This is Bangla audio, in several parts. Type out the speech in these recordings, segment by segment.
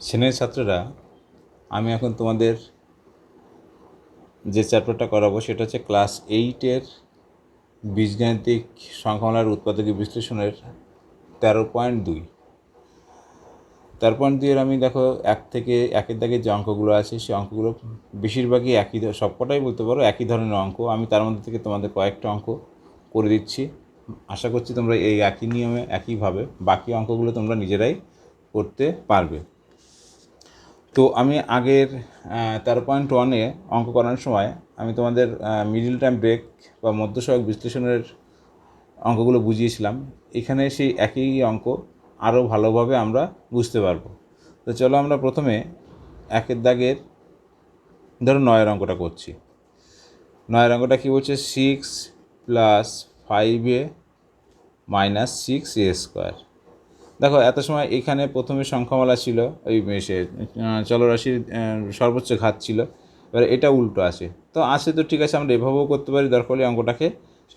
শ্রেণীর ছাত্ররা, আমি এখন তোমাদের যে চ্যাপ্টারটা করাবো সেটা হচ্ছে ক্লাস 8-এর বীজগাণিতিক সংখ্যামালার উৎপাদকীয় বিশ্লেষণের 13.2। 13.2-এর আমি দেখো একের দাগের যে অঙ্কগুলো আছে সেই অঙ্কগুলো বেশিরভাগই সবকটাই বলতে পারো একই ধরনের অঙ্ক। আমি তার মধ্যে থেকে তোমাদের কয়েকটা অঙ্ক করে দিচ্ছি। আশা করছি তোমরা এই একই নিয়মে একইভাবে বাকি অঙ্কগুলো তোমরা নিজেরাই করতে পারবে। তো আমি আগের 13.1-এ অঙ্ক করানোর সময় আমি তোমাদের মিডল টাইম ব্রেক বা মধ্যসহক বিশ্লেষণের অঙ্কগুলো বুঝিয়েছিলাম। এখানে সেই একই অঙ্ক আরও ভালোভাবে আমরা বুঝতে পারবো। তো চলো আমরা প্রথমে একের দাগের ধরো 9-এর অঙ্কটা করছি। 9-এর অঙ্কটা কী বলছে? 6 + 5a - 6a²। দেখো এত সময় এখানে প্রথমে সংখ্যামালা ছিল, ওই চলরাশির সর্বোচ্চ ঘাত ছিল। এবার এটা উল্টো আছে, তো আসে তো ঠিক আছে, আমরা এভাবেও করতে পারি, দরকার হলে অঙ্কটাকে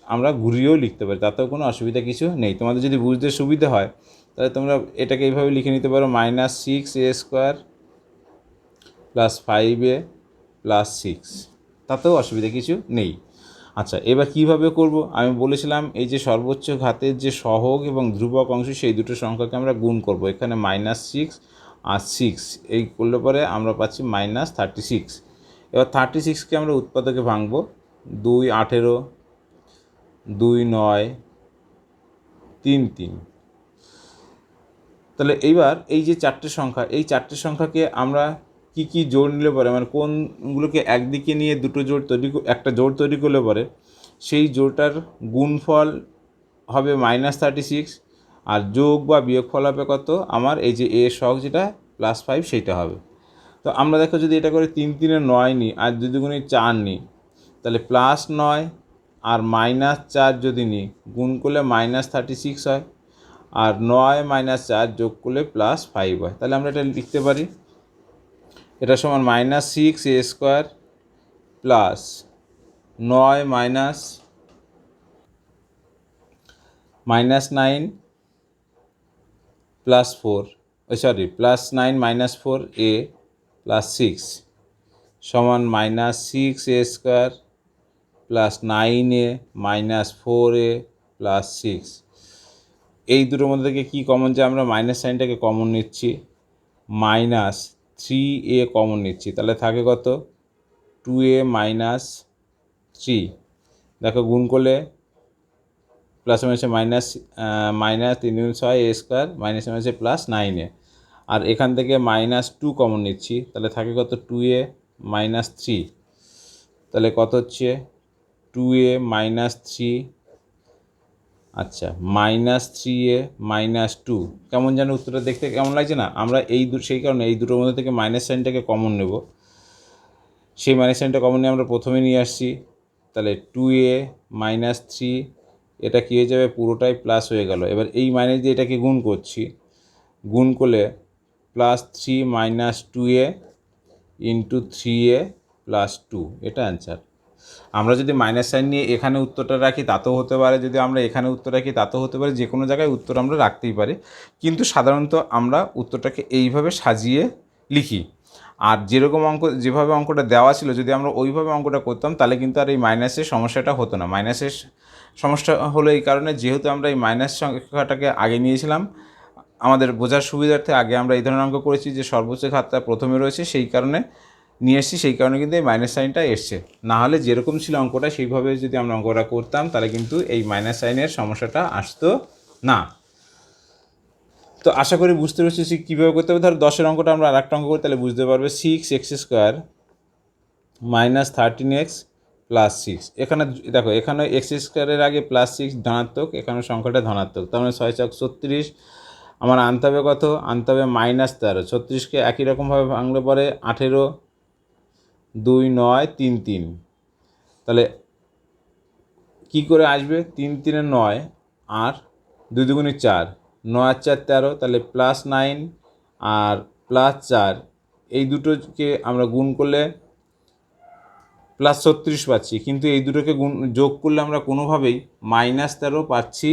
আমরা ঘুরিয়েও লিখতে পারি, তাতেও কোনো অসুবিধা কিছু নেই। তোমাদের যদি বুঝতে সুবিধা হয় তাহলে তোমরা এটাকে এইভাবে লিখে নিতে পারো, -6a² + 5a + 6, তাতেও অসুবিধা কিছু নেই। আচ্ছা, এবার কিভাবে করব? আমি বলেছিলাম এই যে সর্বোচ্চ ঘাতের যে সহগ এবং ধ্রুবক অংশ সেই দুটো সংখ্যাকে আমরা গুণ করব। এখানে -6 আর 6 এই করলে পরে আমরা পাচ্ছি -36। এবার 36কে আমরা উৎপাদকে ভাঙব। 2 18, 2 9, 3 3। তাহলে এইবার এই যে চারটে সংখ্যা, এই চারটে সংখ্যাকে আমরা কি কি জোড় নিলে পরে, মানে কোনগুলোকে একদিকে নিয়ে দুটো জোড় একটা জোড় তৈরি করলে পরে সেই জোড়টার গুণফল হবে -36, আর যোগ বা বিয়োগফল হবে কত? আমার এই যে এ সহগ যেটা +5 সেইটা হবে। তো আমরা দেখো যদি এটা করে 3 3 9 নিই আর 2 2 4 নিই, তাহলে +9 আর -4 যদি নিই গুণ করলে -36 হয়, আর 9 - 4 যোগ করলে +5 হয়। তাহলে আমরা এটা লিখতে পারি, এটা সমান -6a² + 9 -9 + 4, +9 - 4a + 6 সমান -6a² + 9a - 4a + 6। এই দুটোর মধ্যে থেকে কী কমন যায়? আমরা মাইনাস সাইনটাকে কমন নিচ্ছি, -3a কমন নিচ্ছি, তাহলে থাকে কত? 2a - 3। দেখো গুণ করলে প্লাসে মাইনাসে মাইনাস 3 × 6 a², মাইনাসে মাইনাসে +9a, আর এখান থেকে -2 কমন নিচ্ছি, তাহলে থাকে কত? 2a - 3। তাহলে কত হচ্ছে? 2a - 3, আচ্ছা, -3a - 2। কেমন যেন উত্তরটা দেখতে কেমন লাগছে না? আমরা সেই কারণে এই দুটোর মধ্যে থেকে মাইনাস সাইনটাকে কমন নেব। সেই মাইনাস সাইনটা কমন নিয়ে আমরা প্রথমে নিয়ে আসছি, তাহলে 2a - 3 এটা কী হয়ে যাবে? পুরোটাই প্লাস হয়ে গেল। এবার এই মাইনাস দিয়ে এটাকে গুণ করছি, গুণ করলে +3 - 2a × 3a + 2, এটা অ্যান্সার। আমরা যদি মাইনাস সাইন নিয়ে এখানে উত্তরটা রাখি তাতেও হতে পারে, যদি আমরা এখানে উত্তর রাখি তাতেও হতে পারে, যে কোনো জায়গায় উত্তর আমরা রাখতেই পারি, কিন্তু সাধারণত আমরা উত্তরটাকে এইভাবে সাজিয়ে লিখি। আর যেভাবে অঙ্কটা দেওয়া ছিল, যদি আমরা ওইভাবে অঙ্কটা করতাম তাহলে কিন্তু আর এই মাইনাসের সমস্যাটা হতো না। মাইনাসের সমস্যা হলো এই কারণে, যেহেতু আমরা এই মাইনাস সংখ্যাটাকে আগে নিয়েছিলাম, আমাদের বোঝার সুবিধার্থে আগে আমরা এই ধরনের অঙ্ক করেছি যে সর্বোচ্চ ঘাতটা প্রথমে রয়েছে, সেই কারণে নিয়ে এসেছি, সেই কারণে কিন্তু এই মাইনাস সাইনটা এসছে। না হলে যেরকম ছিল অঙ্কটা সেইভাবে যদি আমরা অঙ্কটা করতাম তাহলে কিন্তু এই মাইনাস সাইনের সমস্যাটা আসতো না। তো আশা করি বুঝতে পেরেছি কীভাবে করতে হবে। ধরো 10-এর অঙ্কটা আমরা আর একটা অঙ্ক করি, তাহলে বুঝতে পারবে। 6x² - 13x + 6। এখানে দেখো, এখানে x² আগে +6 ধনাত্মক, এখানে সংখ্যাটা ধনাত্মক, তার মানে 6 × 36। আমার আনতে হবে কত? আনতে হবে -13। 36কে একই রকমভাবে ভাঙলে পরে 18, 2 9, 3 3। তাহলে কী করে আসবে? 3 3 9 আর 2 2 4, 9 আর 4 13, তাহলে +9 আর +4 এই দুটোকে আমরা গুণ করলে +36 পাচ্ছি, কিন্তু এই দুটোকে যোগ করলে আমরা কোনোভাবেই -13 পাচ্ছি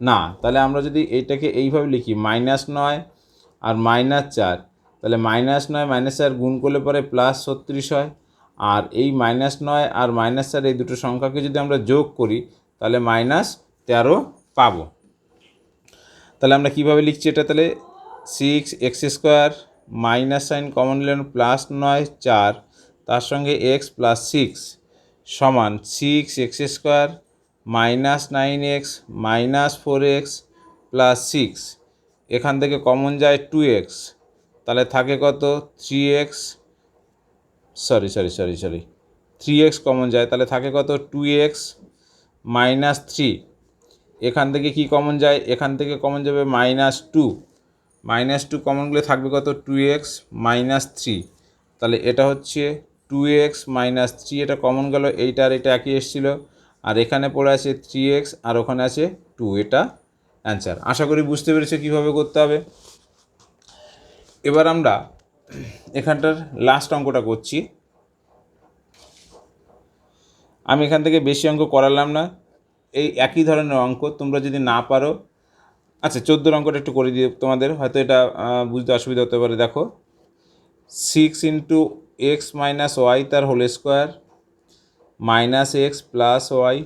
না। তাহলে আমরা যদি এটাকে এইভাবে লিখি, -9 আর -4, তাহলে -9 -4 গুণ করলে পরে +36 হয়। আর এই -9 আর -4 এই দুটো সংখ্যাকে যদি আমরা যোগ করি তাহলে -13 পাবো। তাহলে আমরা কীভাবে লিখছি এটা? তাহলে 6x² মাইনাস সাইন কমন নিলেন +9 4 তার সঙ্গে x + 6 সমান 6x² -9x -4x + 6, এখান থেকে কমন যায় 2x, তাহলে থাকে কত 3x, 3x কমন যায়, তাহলে থাকে কত 2x -3। এখান থেকে কি কমন যায়? এখান থেকে কমন যাবে -2, -2 কমন গেলে থাকবে কত 2x -3, তাহলে এটা হচ্ছে 2x -3, এটা কমন গেল, এইটা আর এটা একই এসেছিলো, আর এখানে পড়ে আছে 3x আর ওখানে আছে 2, এটা অ্যান্সার। আশা করি বুঝতে পেরেছো কীভাবে করতে হবে। এবার আমরা এখানটার লাস্ট অঙ্কটা করছি। আমি এখান থেকে বেশি অঙ্ক করালাম না, এই একই ধরনের অঙ্ক তোমরা যদি না পারো, আচ্ছা 14 অঙ্কটা একটু করে দিই তোমাদের, হয়তো এটা বুঝতে অসুবিধা হতে পারে। দেখো 6 × x - y তার হোল স্কোয়ার -x + y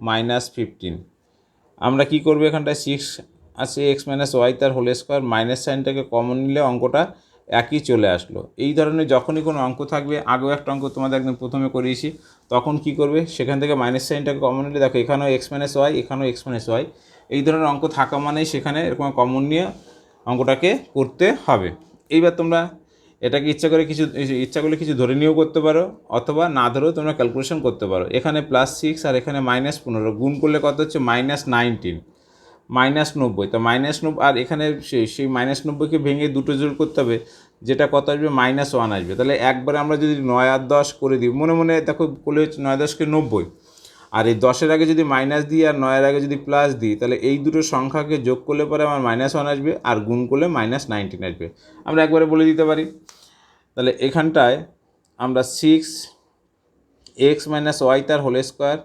-15। আমরা কি করব? এখানটায় 6 আছে, x - y তার হোল স্কোয়ার, মাইনাস সাইনটাকে কমন নিলে অঙ্কটা একই চলে আসলো। এই ধরনের যখনই কোনো অঙ্ক থাকবে, আগেও একটা অঙ্ক তোমাদের একদম প্রথমে করিয়েছি, তখন কি করবে? সেখান থেকে মাইনাস সাইনটাকে কমন নিলে দেখো এখানেও x - y, এখানেও x - y, এই ধরনের অঙ্ক থাকা মানেই সেখানে এরকম কমন নিয়ে অঙ্কটাকে করতে হবে। এইবার তোমরা এটাকে ইচ্ছা করলে কিছু ধরে নিয়েও করতে পারো, অথবা না ধরেও তোমরা ক্যালকুলেশন করতে পারো। এখানে +6 আর এখানে -15 গুণ করলে কত হচ্ছে? -19, -90, তো -90 আর এখানে সেই -90কে ভেঙে দুটো জোড় করতে হবে, যেটা কত আসবে? -1 আসবে। তাহলে একবারে আমরা যদি 9 আর 10 করে দিই, মনে মনে দেখো করলে হচ্ছে 9 10 × 90, আর এই 10-এর আগে যদি মাইনাস দিই আর 9-এর আগে যদি প্লাস দিই, তাহলে এই দুটো সংখ্যাকে যোগ করলে পরে আমার -1 আসবে, আর গুণ করলে -19 আসবে। আমরা একবারে বলে দিতে পারি। তাহলে এখানটায় আমরা 6x - y তার হোল স্কোয়ার,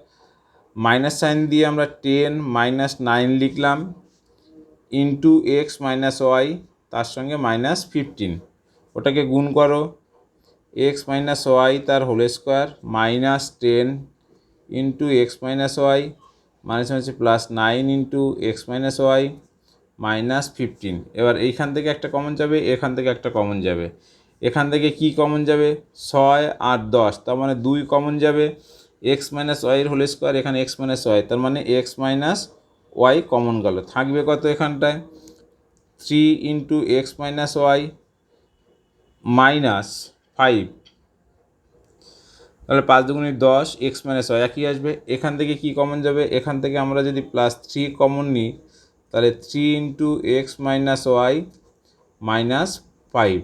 মাইনাস সাইন দিয়ে আমরা 10 - 9 লিখলাম, ইন্টু x - y তার সঙ্গে -15, ওটাকে গুণ করো, x - y তার whole square -10 into x - y +9 into x - y -15। এবার এইখান থেকে একটা কমন যাবে, এখান থেকে একটা কমন যাবে, এখান থেকে কি কমন যাবে? 6 আর 10, তার মানে 2 কমন যাবে, x - y এর হোল স্কোয়ার, এখানে x - y, তার মানে x - y কমন গেল, থাকবে কত এখানটায়? 3 ইন্টু x - y -5, তাহলে 5 দুগুণে 10, x - y একই আসবে। এখান থেকে কি কমন যাবে? এখান থেকে আমরা যদি +3 কমন নিই, তাহলে 3 ইন্টু x - y -5,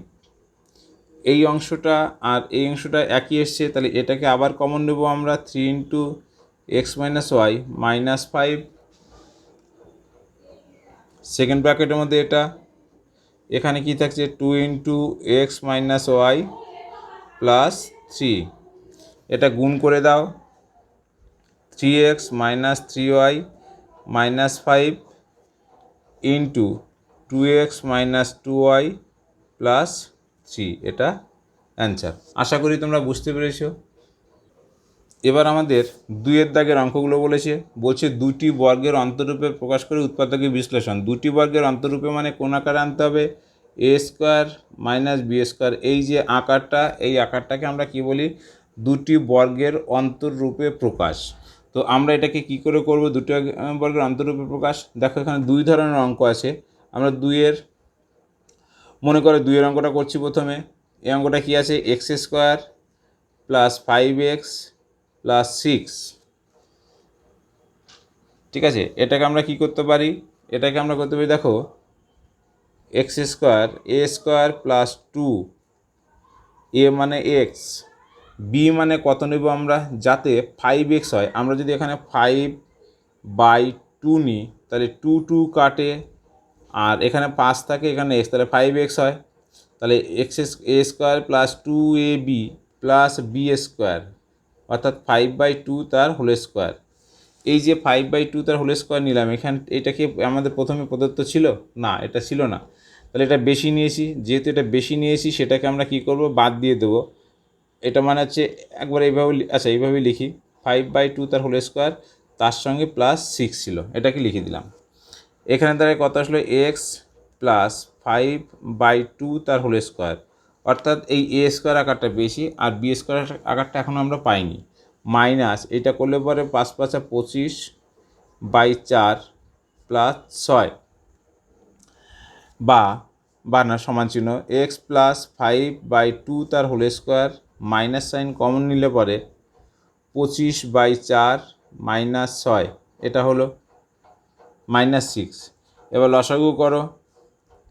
এই অংশটা আর এই অংশটা একই এসছে, তাহলে এটাকে আবার কমন নেব আমরা, 3 ইন্টু x - y -5, সেকেন্ড ব্র্যাকেটের মধ্যে এটা, এখানে কি থাকছে? 2 ইন্টু x - y +3, এটা গুণ করে দাও, 3x - 3y -5 into 2x - 2y +3, এটা অ্যান্সার। আশা করি তোমরা বুঝতে পেরেছো। এবার আমাদের 2-এর দাগের অঙ্কগুলো বলছে দুটি বর্গের অন্তরূপে প্রকাশ করে উৎপাদকের বিশ্লেষণ। দুটি বর্গের অন্তরূপে মানে কোন আকারে আনতে হবে? a² - b², এই যে আকারটা, এই আকারটাকে আমরা কি বলি? দুটি বর্গের অন্তররূপে প্রকাশ। তো আমরা এটাকে কি করে করব? দুটি বর্গের অন্তররূপে প্রকাশ। দেখো এখানে দুই ধরনের অঙ্ক আছে, আমরা মনে করো 2-এর অঙ্কটা করছি প্রথমে। এই অঙ্কটা কি আছে? x² + 5x + 6, ঠিক আছে। এটাকে আমরা কি করতে পারি? এটাকে আমরা করতে পারি, দেখো x² a² + 2, a মানে x, b মানে কত নেব আমরা? যাতে 5x হয়। আমরা যদি এখানে 5/2 নিই, তাহলে 2 2 কাটে, আর এখানে 5 থাকে, এখানে x, তাহলে 5x হয়। তাহলে a² + 2ab + b², অর্থাৎ 5/2 তার হোল স্কোয়ার। এই যে 5/2 তার হোল স্কোয়ার নিলাম, এটা কি আমাদের প্রথমে প্রদত্ত ছিল? না, এটা ছিল না। তাহলে এটা বেশি নিয়েছি, যেহেতু এটা বেশি নিয়েছি সেটাকে আমরা কি করব, বাদ দিয়ে দেবো। এটা মানে হচ্ছে একবার এইভাবে, আচ্ছা এইভাবেই লিখি, 5/2 তার হোল স্কোয়ার তার সঙ্গে +6 ছিল, এটাকে লিখে দিলাম। এখানে দাঁড়ায় কত আসলো, এক্স প্লাস 5/2 তার হোল স্কোয়ার, অর্থাৎ এই এ স্কোয়ার আকারটা বেশি আর বি স্কোয়ার আকারটা এখনও আমরা পাইনি, মাইনাস এটা করলে পরে 5 × 5 = 25/4 +6 বা না সমান চিহ্ন এক্স প্লাস 5/2 তার whole square, minus sign common নিলে পরে 25/4 -6, এটা হলো -6। এবার লসাগু করো,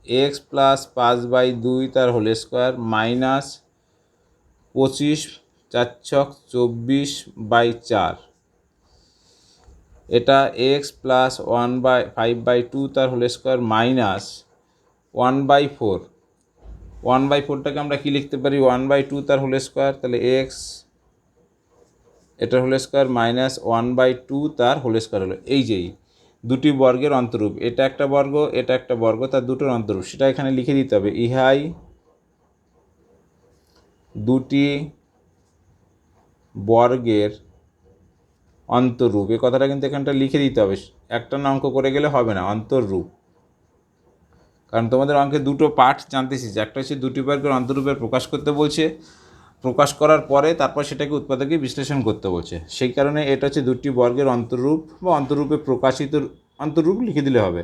এক্স প্লাস 5/2 তার হোল স্কোয়ার মাইনাস 25 4 ছক 24/4, এটা এক্স প্লাস 5/2 তার হোল স্কোয়ার মাইনাস 1/4, 1/4টাকে আমরা কি লিখতে পারি, 1/2 তার হোল স্কোয়ার, তাহলে এক্স এটার হোল স্কোয়ার মাইনাস 1/2 তার হোল স্কোয়ার হলো। এই যেই দুটি বর্গের অন্তরূপ, এটা একটা বর্গ এটা একটা বর্গ, তার দুটোর অন্তরূপ সেটা এখানে লিখে দিতে হবে, ইহাই দুটি বর্গের অন্তরূপ। এই কথাটা কিন্তু এখানটা লিখে দিতে হবে, একটা অঙ্ক করে গেলে হবে না, অন্তরূপ। কারণ তোমাদের অঙ্কে দুটো পার্ট জানতে এসেছে, একটা হচ্ছে দুটি বর্গের অন্তরূপের প্রকাশ করতে বলছে, প্রকাশ করার পরে তারপর সেটাকে উৎপাদকে বিশ্লেষণ করতে বলছে, সেই কারণে এটা হচ্ছে দুটি বর্গের অন্তরূপ বা অন্তরূপে প্রকাশিত অন্তরূপ লিখে দিলে হবে।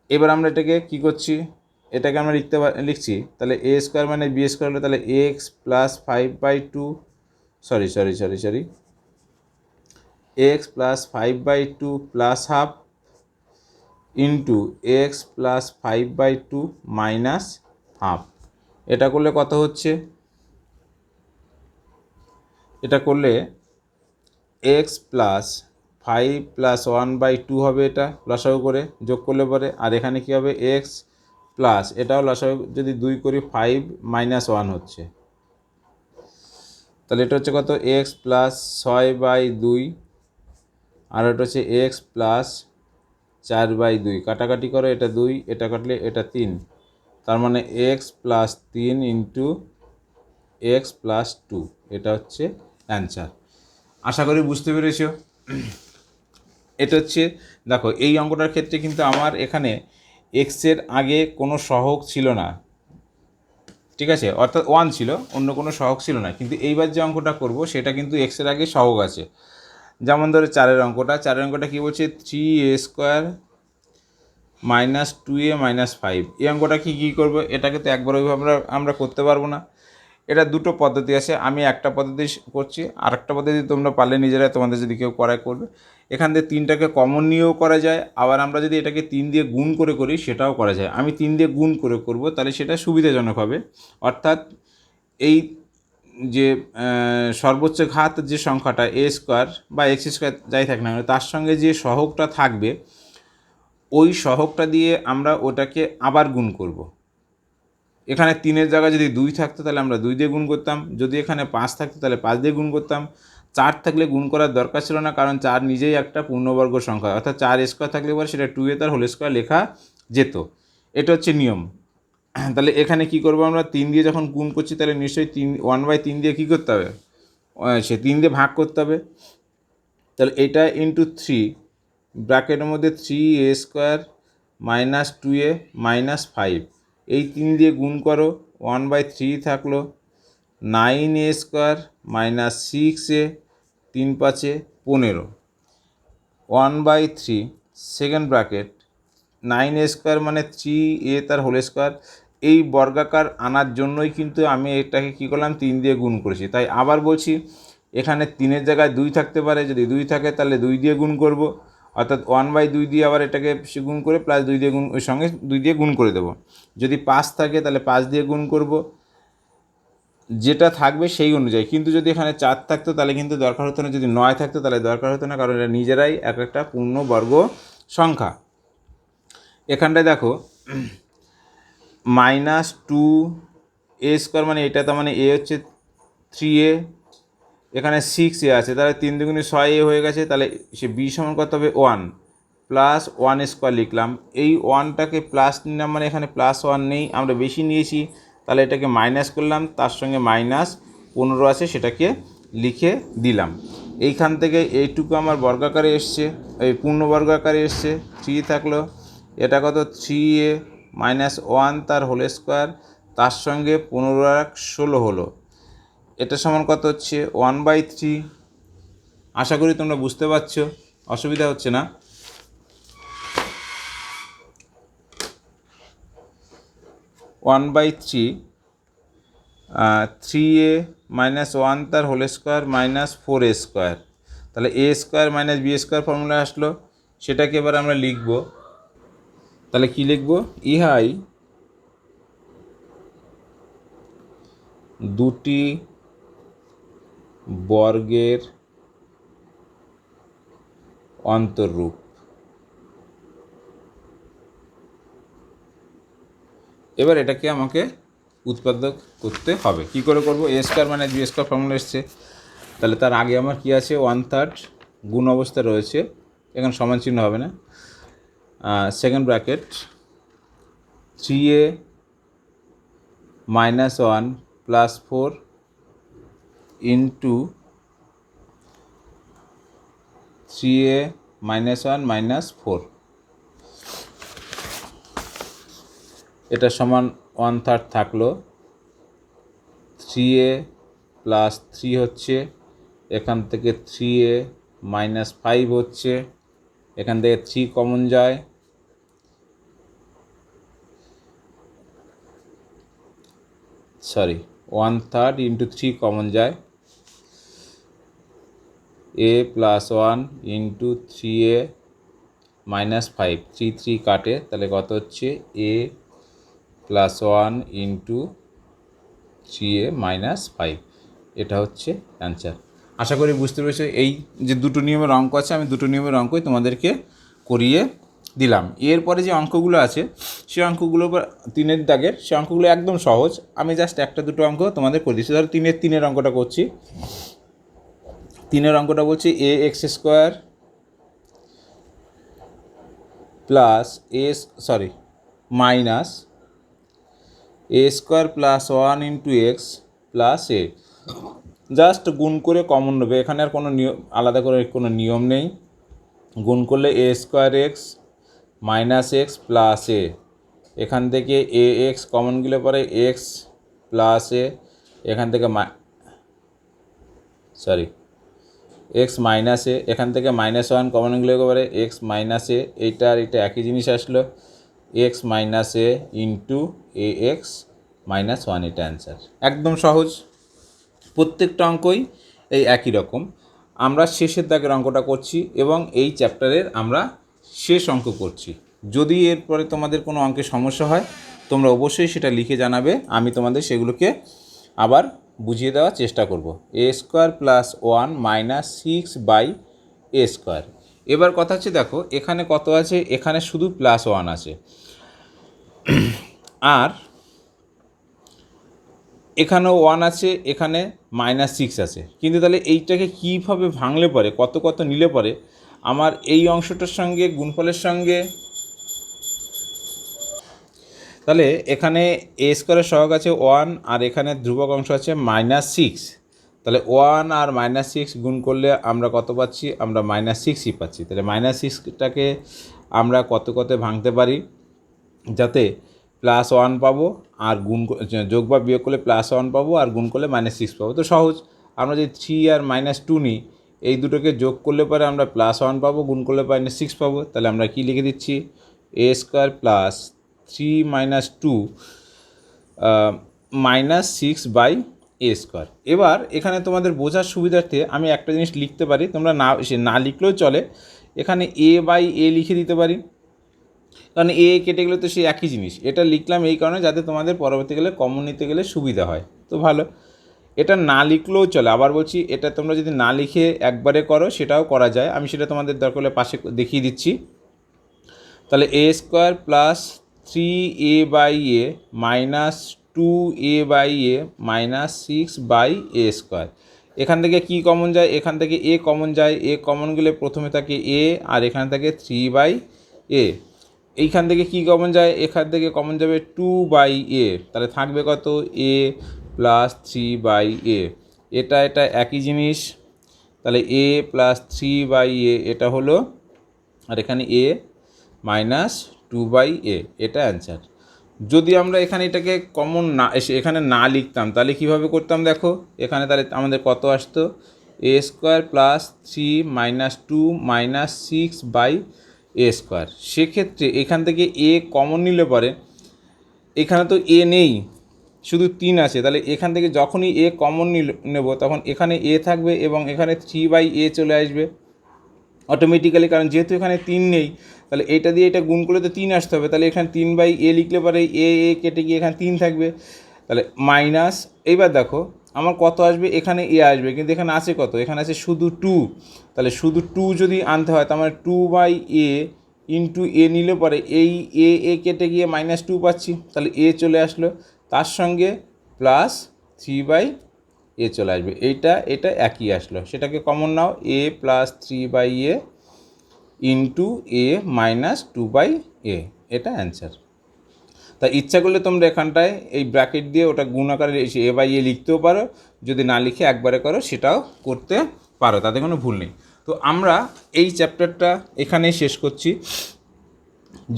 এবার আমরা এটাকে কি করছি, এটাকে আমরা লিখছি, তাহলে এ স্কোয়ার মানে বি স্কোয়ার হলে তাহলে x plus 5/2 sorry x plus 5/2 plus half into x plus 5/2 minus half. এটা করলে কত হচ্ছে, এটা করলে এক্স প্লাস 5 প্লাস 1/2 হবে, এটা লসাগু করে যোগ করলে পরে, আর এখানে কী হবে এক্স প্লাস এটাও লসাগু যদি 2 করি 5 - 1 হচ্ছে, তাহলে এটা হচ্ছে কত এক্স প্লাস 6/2, আর এটা হচ্ছে এক্স প্লাস 4/2, কাটাকাটি করো, এটা 2 এটা কাটলে এটা 3, তার মানে x plus 3 into x plus 2, এটা হচ্ছে অ্যান্সার। আশা করি বুঝতে পেরেছো। এটা হচ্ছে দেখো এই অঙ্কটার ক্ষেত্রে কিন্তু আমার এখানে এক্সের আগে কোনো সহগ ছিল না, ঠিক আছে, অর্থাৎ 1 ছিল, অন্য কোনো সহগ ছিল না, কিন্তু এইবার যে অঙ্কটা করব সেটা কিন্তু এক্সের আগে সহগ আছে। যেমন ধরো 4-এর অঙ্কটা কী বলছে, 3a² - 2a - 5, এই অঙ্কটা কী করবো, এটাকে তো একবার ওইভাবে আমরা করতে পারবো না, এটা দুটো পদ্ধতি আছে, আমি একটা পদ্ধতি করছি, আরেকটা পদ্ধতি তোমরা পারলে নিজেরা তোমাদের যদি কেউ করবে। এখান থেকে 3টাকে কমন নিয়েও করা যায়, আবার আমরা যদি এটাকে 3 দিয়ে গুণ করে করি সেটাও করা যায়। আমি 3 দিয়ে গুণ করে করব, তাহলে সেটা সুবিধাজনক হবে, অর্থাৎ এই যে সর্বোচ্চ ঘাত যে সংখ্যাটা a² বা x² যাই থাক না তার সঙ্গে যে সহগটা থাকবে ওই সহগটা দিয়ে আমরা ওটাকে আবার গুণ করব। এখানে 3-এর জায়গায় যদি 2 থাকতো তাহলে আমরা 2 দিয়ে গুণ করতাম, যদি এখানে 5 থাকতো তাহলে 5 দিয়ে গুণ করতাম, 4 থাকলে গুণ করার দরকার ছিল না, কারণ 4 নিজেই একটা পূর্ণবর্গ সংখ্যা, অর্থাৎ 4a² থাকলে পরে সেটা 2a তার হোল স্কোয়ার লেখা যেত, এটা হচ্ছে নিয়ম। তাহলে এখানে কি করব, আমরা 3 দিয়ে যখন গুণ করছি তাহলে নিশ্চয়ই 1/3 দিয়ে কী করতে হবে, সে 3 দিয়ে ভাগ করতে হবে, তাহলে এটা ইন্টু 3 ব্র্যাকেটের মধ্যে 3a² - 2a - 5, এই 3 দিয়ে গুণ করো, 1/3 থাকলো, 9a² - 6a, 3 × 5 = 15, 1/3 second bracket 9a² মানে 3a তার হোল স্কোয়ার, এই বর্গাকার আনার জন্যই কিন্তু আমি এটাকে কী করলাম 3 দিয়ে গুণ করেছি। তাই আবার বলছি, এখানে 3-এর জায়গায় 2 থাকতে পারে, যদি 2 থাকে তাহলে 2 দিয়ে গুণ করব, অর্থাৎ 1/2 দিয়ে আবার এটাকে গুণ করে প্লাস 2 দিয়ে গুণ, ওই সঙ্গে 2 দিয়ে গুণ করে দেবো। যদি 5 থাকে তাহলে 5 দিয়ে গুণ করব, যেটা থাকবে সেই অনুযায়ী। কিন্তু যদি এখানে 4 থাকতো তাহলে কিন্তু দরকার হতো না, যদি 9 থাকতো তাহলে দরকার হতো না, কারণ এটা নিজেরাই একটা পূর্ণবর্গ সংখ্যা। এখানটায় দেখো -2a² মানে এটা, তার মানে a হচ্ছে 3a, এখানে 6a আছে, তাহলে 3 × 2 = 6a হয়ে গেছে, তাহলে সে b সমান কত হবে 1 প্লাস ওয়ান স্কোয়ার লিখলাম, এই ওয়ানটাকে প্লাস নিলাম মানে এখানে প্লাস ওয়ান নেই, আমরা বেশি নিয়েছি, তাহলে এটাকে মাইনাস করলাম, তার সঙ্গে মাইনাস 15 আছে সেটাকে লিখে দিলাম। এইখান থেকে এইটুকু আমার বর্গাকারে এসছে, এই পূর্ণ বর্গাকারে এসছে, 3 থাকলো, এটা কত 3a মাইনাস 1 তার হোল স্কোয়ার, তার সঙ্গে 15 আর 16 হলো, এটা সমান কত হচ্ছে 1/3। আশা করি তোমরা বুঝতে পারছো, অসুবিধা হচ্ছে না। One by three 3a minus 1 তার whole square minus 4a square, তাহলে a square minus b square formula আসলো, সেটাকে এবার আমরা লিখব। তাহলে কি লিখব, ইহাই দুটি বর্গের অন্তররূপ। এবার এটাকে আমাকে উৎপাদক করতে হবে, কি করে করব, a square minus b square formula এসছে, তাহলে তার আগে আমার কি আছে 1/3 গুণ অবস্থা রয়েছে, এখানে সমান চিহ্ন হবে না, second bracket 3a minus 1 plus 4 into 3a minus 1 minus 4, এটা সমান 1/3 থাকলো, 3a প্লাস 3 হচ্ছে, এখান থেকে 3a মাইনাস 5 হচ্ছে, এখান থেকে 3 কমন যায়, সরি 1/3 ইন্টু 3 কমন যায়, a plus 1 into 3a minus 5, 3 3 কাটে, তাহলে কত হচ্ছে a plus 1 into 3a minus 5, এটা হচ্ছে অ্যান্সার। আশা করি বুঝতে পেরেছো। এই যে দুটো নিয়মের অঙ্ক আছে, আমি দুটো নিয়মের অঙ্কই তোমাদেরকে করিয়ে দিলাম। এরপরে যে অঙ্কগুলো আছে সেই অঙ্কগুলো 3-এর দাগের, সেই অঙ্কগুলো একদম সহজ, আমি জাস্ট একটা দুটো অঙ্ক তোমাদের করে দিচ্ছি। ধরো 3-এর অঙ্কটা করছি, 3-এর অঙ্কটা বলছি a x square plus minus a square plus 1 into x plus a, just গুণ করে কমন নেবে, এখানে আর কোনো নিয়ম আলাদা করে কোনো নিয়ম নেই। গুণ করলে a square x minus x plus a, এখান থেকে a এক্স কমন গেলে পরে এক্স প্লাস a, এখান থেকে এক্স মাইনাস a, এখান থেকে মাইনাস 1 কমন গেলে পরে এক্স মাইনাস a, এইটা আর এটা একই জিনিস আসলো, x minus a into A x minus 1, এটা অ্যান্সার। একদম সহজ, প্রত্যেকটা অঙ্কই এই একই রকম। আমরা শেষের দাগের অঙ্কটা করছি এবং এই চ্যাপ্টারের আমরা শেষ অঙ্ক করছি। যদি এরপরে তোমাদের কোনো অঙ্কে সমস্যা হয় তোমরা অবশ্যই সেটা লিখে জানাবে, আমি তোমাদের সেগুলোকে আবার বুঝিয়ে দেওয়ার চেষ্টা করব। a square plus 1 minus 6/a square. এবার কথা হচ্ছে দেখো এখানে কত আছে, এখানে শুধু প্লাস 1 আছে, আর এখানেও 1 আছে, এখানে মাইনাস 6 আছে, কিন্তু তাহলে এইটাকে কীভাবে ভাঙলে পরে কত কত নিলে পরে আমার এই অংশটার সঙ্গে গুণফলের সঙ্গে, তাহলে এখানে a স্কোয়ারের সহগ আছে 1 আর এখানে ধ্রুবক অংশ আছে মাইনাস 6, তাহলে 1 আর মাইনাস 6 গুণ করলে আমরা কত পাচ্ছি, আমরা মাইনাস 6ই পাচ্ছি। তাহলে মাইনাস 6টাকে আমরা কত কত ভাঙতে পারি, যাতে প্লাস 1 পাবো আর গুণ যোগ বা বিয়োগ করলে প্লাস 1 পাবো আর গুণ করলে মাইনাস 6 পাবো। তো সহজ, আমরা যদি 3 আর মাইনাস 2 নিই, এই দুটোকে যোগ করলে পরে আমরা প্লাস 1 পাবো, গুণ করলে মাইনাস 6 পাবো। তাহলে আমরা কি লিখে দিচ্ছি, a square plus 3 minus 2 minus 6/a square. এবার এখানে তোমাদের বোঝার সুবিধার্থে আমি একটা জিনিস লিখতে পারি, তোমরা না লিখলেও চলে, এখানে a/a লিখে দিতে পারি, কারণ এ কেটে গেলে তো সেই একই জিনিস। এটা লিখলাম এই কারণে যাতে তোমাদের পরবর্তীকালে কমন নিতে গেলে সুবিধা হয়। তো ভালো, এটা না লিখলেও চলে। আবার বলছি, এটা তোমরা যদি না লিখে একবারে করো সেটাও করা যায়, আমি সেটা তোমাদের দরকার হলে পাশে দেখিয়ে দিচ্ছি। তাহলে a square plus 3a/a minus 2a/a minus 6/a square, এখান থেকে কি কমন যায়, এখান থেকে এ কমন যায়, এ কমন গেলে প্রথমে থাকে এ আর এখানে থাকে 3/a। এইখান থেকে কি কমন যায়, এখান থেকে কমন যাবে 2/a, তাহলে থাকবে কত a প্লাস 3/a। এটা একই জিনিস, তাহলে a প্লাস 3/a এটা হলো, আর এখানে a মাইনাস 2/a, এটা অ্যান্সার। যদি আমরা এখানে এটাকে কমন না এখানে না লিখতাম তাহলে কীভাবে করতাম দেখো, এখানে তাহলে আমাদের কত আসতো, a square plus 3 minus 2 minus 6/a square. সেক্ষেত্রে এখান থেকে a কমন নিলে পরে এখানে তো a নেই, শুধু 3 আছে, তাহলে এখান থেকে যখনই a কমন নেব তখন এখানে a থাকবে এবং এখানে 3/a চলে আসবে অটোমেটিক্যালি, কারণ যেহেতু এখানে 3 নেই তাহলে এটা দিয়ে এটা গুণ করলে তো 3 আসতে হবে, তাহলে এখানে 3/a লিখলে পরে এ কেটে গিয়ে এখানে 3 থাকবে, তাহলে মাইনাস। এইবার দেখো আমার কত আসবে, এখানে এ আসবে কিন্তু এখানে আছে কত, এখানে আছে শুধু 2, তাহলে শুধু 2 যদি আনতে হয় তার মানে 2/a ইন্টু এ নিলে পরে এই এ কেটে গিয়ে -2 পাচ্ছি, তাহলে এ চলে আসলো, তার সঙ্গে প্লাস 3/a চলে আসবে, এটা একই আসলো, সেটাকে common now, a plus 3/a into a minus 2/a, এটা অ্যান্সার। তা ইচ্ছা করলে তোমরা এখানটায় এই ব্র্যাকেট দিয়ে ওটা গুণ আকারে a/a লিখতেও পারো, যদি না লিখে একবারে করো সেটাও করতে পারো, তাতে কোনো ভুল নেই। তো আমরা এই চ্যাপ্টারটা এখানেই শেষ করছি।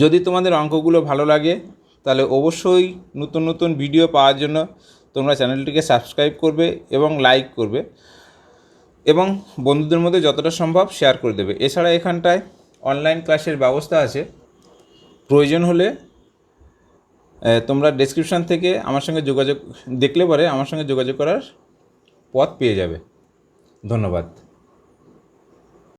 যদি তোমাদের অঙ্কগুলো ভালো লাগে তাহলে অবশ্যই নতুন নতুন ভিডিও পাওয়ার জন্য তোমরা চ্যানেলটিকে সাবস্ক্রাইব করবে এবং লাইক করবে এবং বন্ধুদের মধ্যে যতটা সম্ভব শেয়ার করে দেবে। এছাড়া এখানটায় অনলাইন ক্লাসের ব্যবস্থা আছে, প্রয়োজন হলে তোমরা ডেসক্রিপশান থেকে আমার সঙ্গে যোগাযোগ দেখলে পরে আমার সঙ্গে যোগাযোগ করার পথ পেয়ে যাবে। ধন্যবাদ।